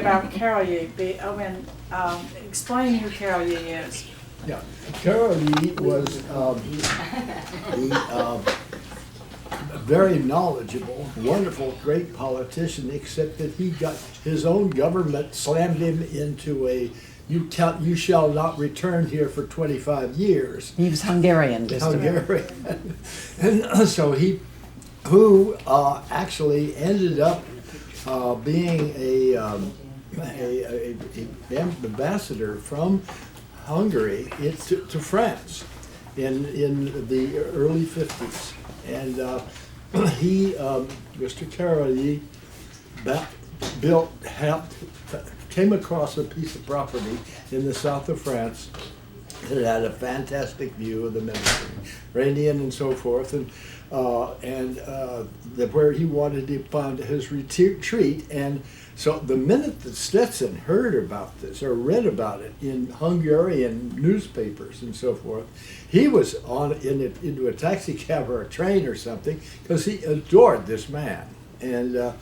About Carol Yee, explain who Carol Yee is. Yeah, Carol Yee was very knowledgeable, wonderful, great politician, except that he got his own government slammed him into a you shall not return here for 25 years. He was Hungarian. Hungarian. And so who actually ended up being an ambassador from Hungary to France in the early 50s. And Mr. Carol Yee came across a piece of property in the south of France that had a fantastic view of the Mediterranean and so forth, where he wanted to find his retreat. And so the minute that Stetson heard about this or read about it in Hungarian newspapers and so forth, he was into a taxi cab or a train or something because he adored this man. And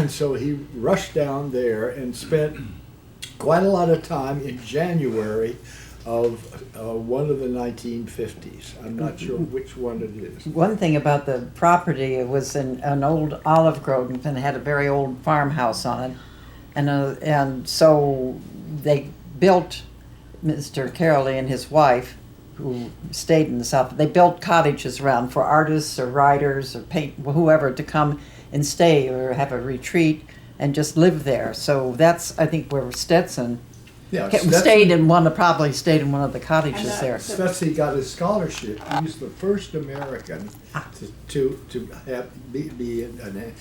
so he rushed down there and spent quite a lot of time in January of one of the 1950s. I'm not sure which one it is. One thing about the property, it was an old olive grove and had a very old farmhouse on it. And so they built, Mr. Carol Yee and his wife, who stayed in the South, they built cottages around for artists or writers or whoever to come and stay or have a retreat and just live there. So that's, I think, where Stetson stayed in one of the cottages there. Stetson got his scholarship. He was the first American to be a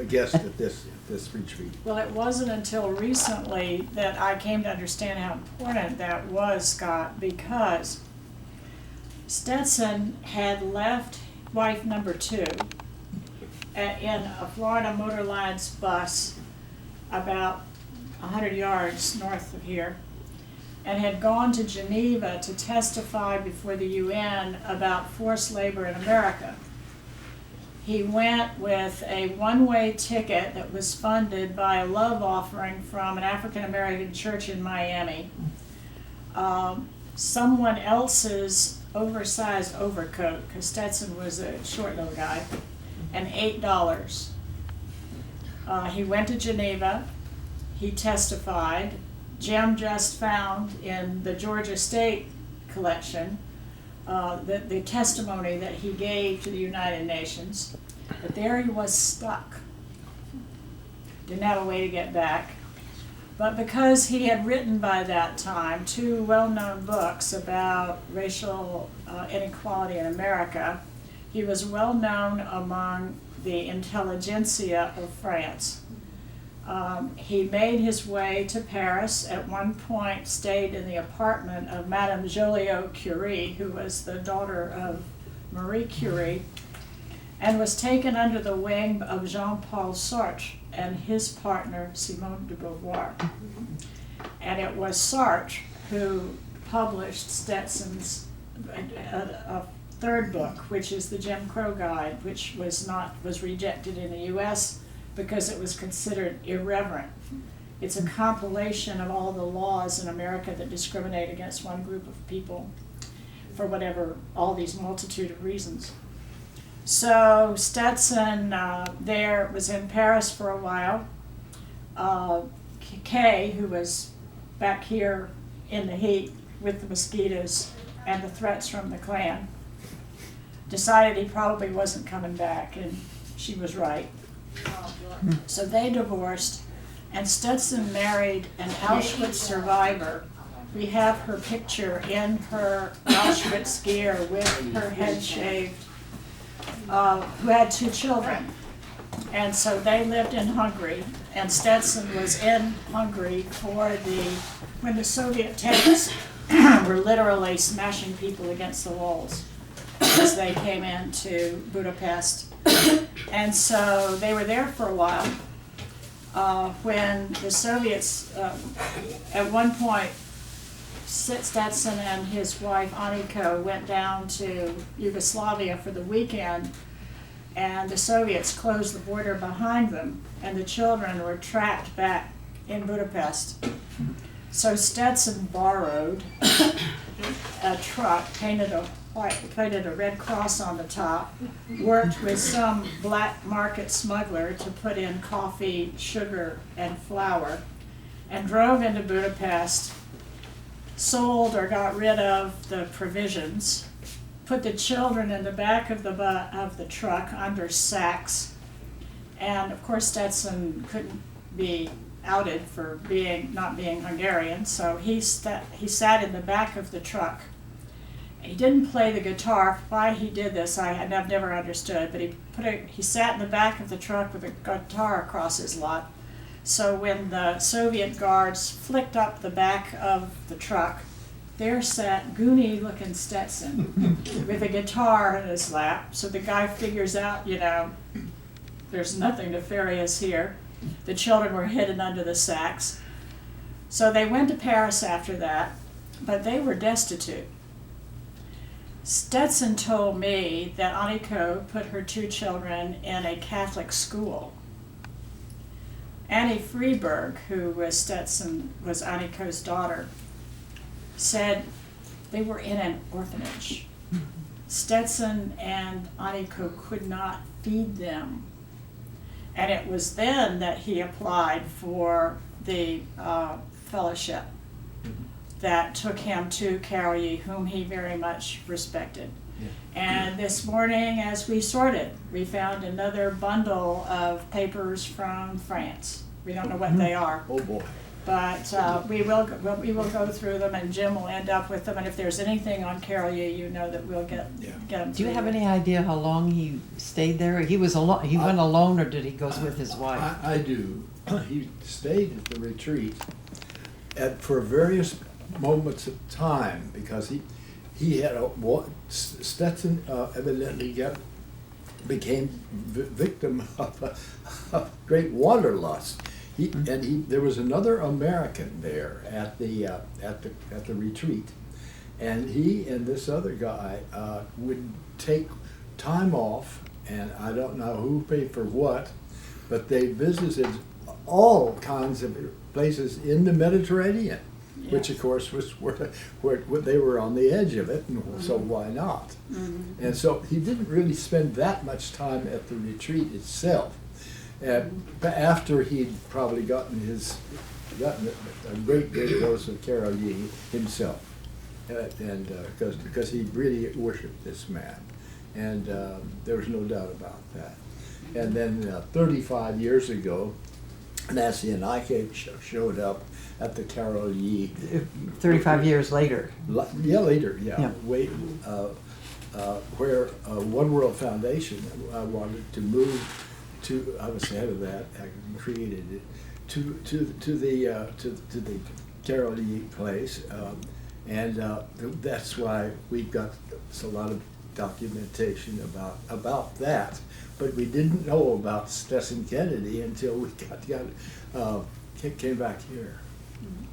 guest at this retreat. Well, it wasn't until recently that I came to understand how important that was, Scott, because Stetson had left wife number 2 in a Florida Motor Lines bus about 100 yards north of here, and had gone to Geneva to testify before the UN about forced labor in America. He went with a one-way ticket that was funded by a love offering from an African-American church in Miami, someone else's oversized overcoat, because Stetson was a short little guy, and $8. He went to Geneva. He testified. Jim just found in the Georgia State collection the testimony that he gave to the United Nations. But there he was stuck. Didn't have a way to get back. But because he had written by that time 2 well-known books about racial inequality in America, he was well known among the intelligentsia of France. He made his way to Paris, at one point stayed in the apartment of Madame Joliot-Curie, who was the daughter of Marie Curie, and was taken under the wing of Jean-Paul Sartre and his partner Simone de Beauvoir. And it was Sartre who published Stetson's third book, which is the Jim Crow Guide, which was rejected in the U.S. because it was considered irreverent. It's a compilation of all the laws in America that discriminate against one group of people for whatever, all these multitude of reasons. So Stetson was in Paris for a while. Kay, who was back here in the heat with the mosquitoes and the threats from the Klan, decided he probably wasn't coming back, and she was right. So they divorced, and Stetson married an Auschwitz survivor. We have her picture in her Auschwitz gear with her head shaved, who had 2 children. And so they lived in Hungary, and Stetson was in Hungary when the Soviet tanks were literally smashing people against the walls as they came into Budapest. And so they were there for a while. When the Soviets, at one point, Stetson and his wife Aniko went down to Yugoslavia for the weekend. and the Soviets closed the border behind them, and the children were trapped back in Budapest. So Stetson borrowed a truck, painted a red cross on the top, worked with some black market smuggler to put in coffee, sugar, and flour, and drove into Budapest, sold or got rid of the provisions, put the children in the back of the truck under sacks, and of course Stetson couldn't be outed for not being Hungarian, so he sat in the back of the truck. He didn't play the guitar. Why he did this, I've never understood, but he sat in the back of the truck with a guitar across his lap. So when the Soviet guards flicked up the back of the truck, there sat goony-looking Stetson with a guitar in his lap. So the guy figures out, there's nothing nefarious here. The children were hidden under the sacks. So they went to Paris after that, but they were destitute. Stetson told me that Anniko put her 2 children in a Catholic school. Annie Freeberg, who was Anniko's daughter, said they were in an orphanage. Stetson and Anniko could not feed them. And it was then that he applied for the fellowship that took him to Carol Yee, whom he very much respected. Yeah. And this morning, as we sorted, we found another bundle of papers from France. We don't know what they are, Oh, boy. but we will go through them, and Jim will end up with them. And if there's anything on Carol Yee, that we'll get them. Do you have any idea how long he stayed there? He was alone. He went alone, or did he go with his wife? I do. He stayed at the retreat for various moments of time, because he had Stetson evidently became victim of great wanderlust. There was another American there at the retreat, and he and this other guy would take time off, and I don't know who paid for what, but they visited all kinds of places in the Mediterranean, which of course was where they were on the edge of it, and so why not? Mm-hmm. And so he didn't really spend that much time at the retreat itself. After he'd probably gotten a great dose of Carol Yee himself, and because he really worshipped this man, and there was no doubt about that. And then 35 years ago, Nancy and I showed up at the Carol Yee. 35 years later. Later. Where One World Foundation wanted to move to. I was head of that. I created it to the Carol Yee place, and that's why we've got a lot of documentation about that. But we didn't know about Stetson Kennedy until we came back here. Mm-hmm.